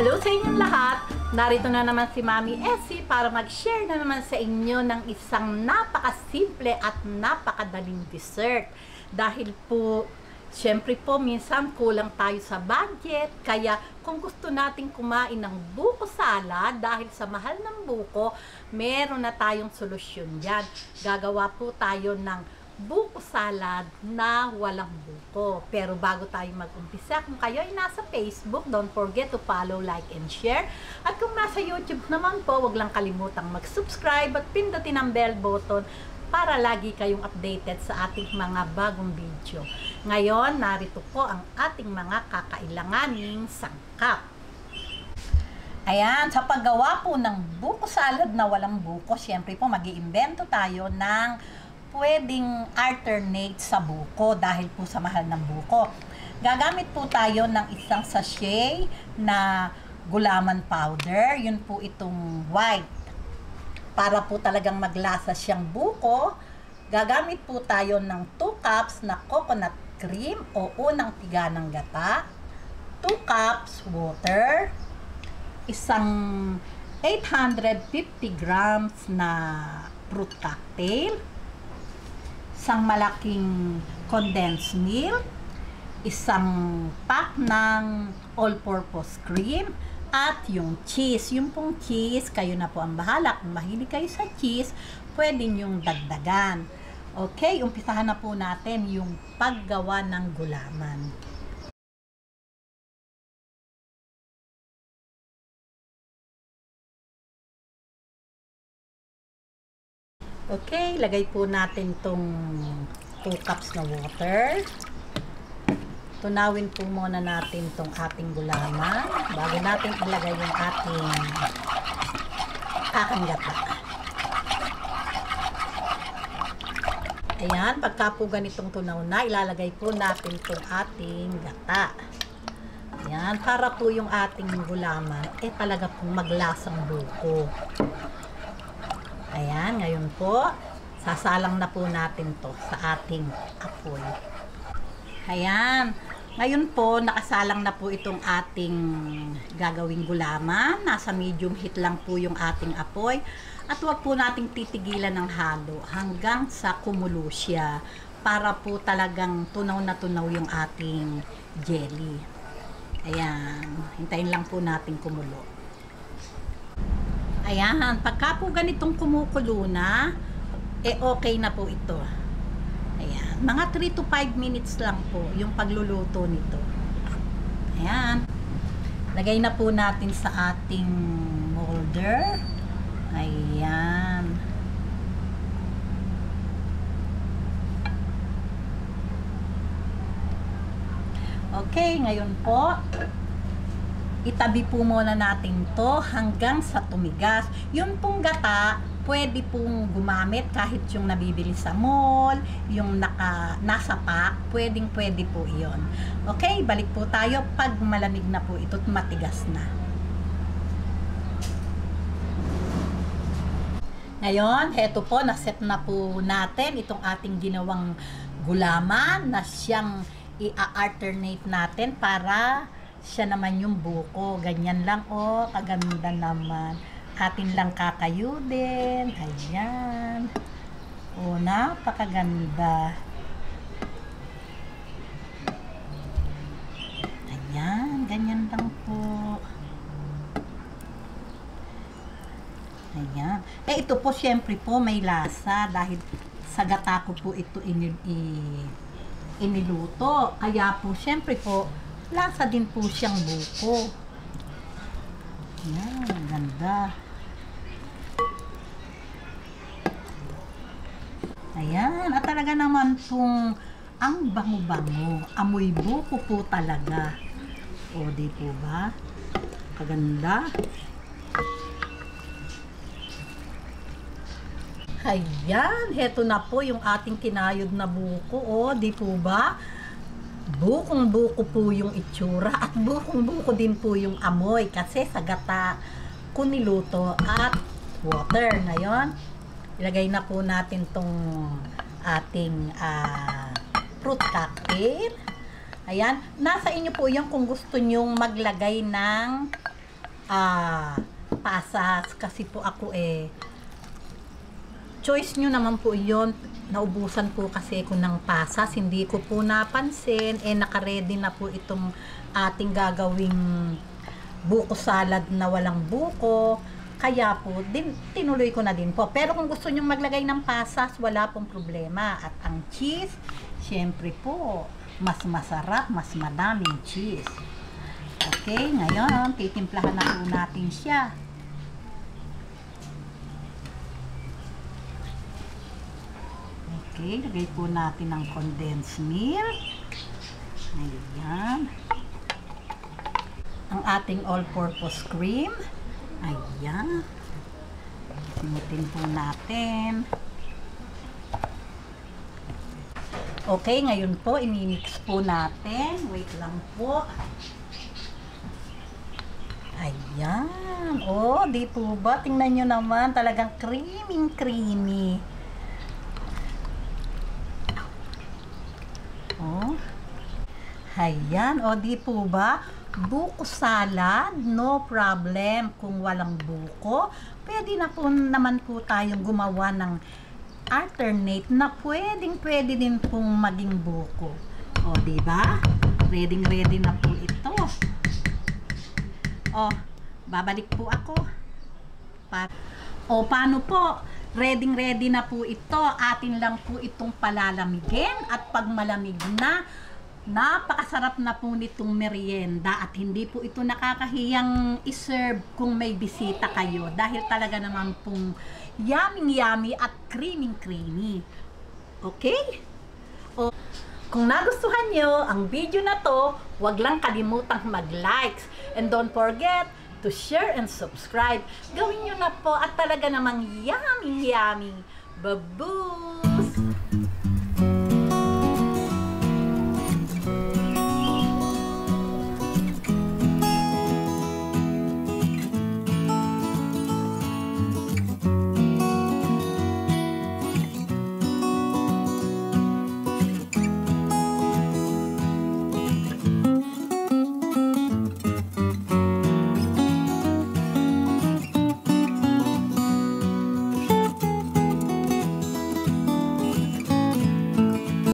Hello sa inyong lahat! Narito na naman si Mami Essie para mag-share na naman sa inyo ng isang napakasimple at napakadaling dessert. Dahil po, syempre po, minsan kulang tayo sa budget. Kaya kung gusto nating kumain ng buko salad, dahil sa mahal ng buko, meron na tayong solusyon dyan. Gagawa po tayo ng buko salad na walang buko. Pero bago tayo mag-umpisa, kung kayo ay nasa Facebook, don't forget to follow, like, and share. At kung nasa YouTube naman po, wag lang kalimutang mag-subscribe at pindutin ang bell button para lagi kayong updated sa ating mga bagong video. Ngayon, narito po ang ating mga kakailanganing sangkap. Ayan, sa paggawa po ng buko salad na walang buko, syempre po mag-iimbento tayo ng pwedeng alternate sa buko dahil po sa mahal ng buko. Gagamit po tayo ng isang sachet na gulaman powder. Yun po itong white. Para po talagang maglasa siyang buko, gagamit po tayo ng 2 cups na coconut cream o unang tiga ng gata, 2 cups water, isang 850 grams na fruit cocktail, isang malaking condensed milk, isang pack ng all-purpose cream, at yung cheese. Yung pong cheese, kayo na po ang bahala. Kung mahilig kayo sa cheese, pwede nyong dagdagan. Okay, umpisahan na po natin yung paggawa ng gulaman. Okay, lagay po natin tong 2 cups na water. Tunawin po muna natin tong ating gulaman bago natin ilagay yung ating gata. Ayan, pagka po ganitong tunaw na, ilalagay po natin tong ating gata. Ayan, para po yung ating gulaman talaga pong maglasang buko. Ayan, ngayon po, sasalang na po natin to sa ating apoy. Ayan, ngayon po, nakasalang na po itong ating gagawing gulaman. Nasa medium heat lang po yung ating apoy. At huwag po nating titigilan ng halo hanggang sa kumulo siya para po talagang tunaw na tunaw yung ating jelly. Ayan, hintayin lang po natin kumulo. Ayan, pagka po ganitong kumukulo na, okay na po ito. Ayan, mga 3 to 5 minutes lang po yung pagluluto nito. Ayan, lagay na po natin sa ating molder. Ayan. Okay, ngayon po, itabi po muna natin to hanggang sa tumigas. Yung pong gata, pwede pong gumamit kahit yung nabibili sa mall, yung nasa pack, pwede po iyon. Okay, balik po tayo pag malamig na po ito at matigas na. Ngayon, heto po, naset na po natin itong ating ginawang gulaman na siyang i-alternate natin para siya naman yung buko. Ganyan lang, kaganda naman. Atin lang kakayudin. Ayan. Napakaganda. Ayan, ganyan lang po. Ayan. Ito po, syempre po, may lasa dahil sa gata ko po ito iniluto. Kaya po, syempre po, lasa din po siyang buko. Ayan, ganda. Ayan, at talaga naman pong ang bango-bango. Amoy buko po talaga. Di po ba? Kaganda. Ayan, heto na po yung ating kinayod na buko. Di po ba? Bukong-buko po yung itsura at bukong-buko din po yung amoy kasi sa gata ko niluto at water. Ngayon, ilagay na po natin tong ating fruit cocktail. Ayan, nasa inyo po yan kung gusto nyong maglagay ng pasas kasi po ako choice nyo naman po yon. Naubusan po kasi ako ng pasas, hindi ko po napansin, naka-ready na po itong ating gagawing buko salad na walang buko, kaya po tinuloy ko na din po. Pero kung gusto nyong maglagay ng pasas, wala pong problema. At ang cheese, syempre po mas masarap, mas madaming cheese. Okay, ngayon titimplahan na po natin siya. Okay, lagay po natin ng condensed milk. Ayan. Ang ating all-purpose cream. Ayan. Simutin po natin. Okay, ngayon po, imimix po natin. Wait lang po. Ayan. Oh, di po ba? Tingnan nyo naman. Talagang creamy. Oh. Ayan. O, di po ba? Buko salad, no problem kung walang buko. Pwede na po naman po tayong gumawa ng alternate na pwede din pong maging buko. O, di ba? Ready na po ito. O, babalik po ako. Paano po? Ready na po ito. Atin lang po itong palalamigin at pag malamig na, napakasarap na po nitong merienda at hindi po ito nakakahiyang iserve kung may bisita kayo dahil talaga naman pong yummy at creamy. Okay? O, kung nagustuhan nyo ang video na to, huwag lang kalimutang mag-likes and don't forget to share and subscribe. Gawin nyo na po at talaga namang yummy. Babu!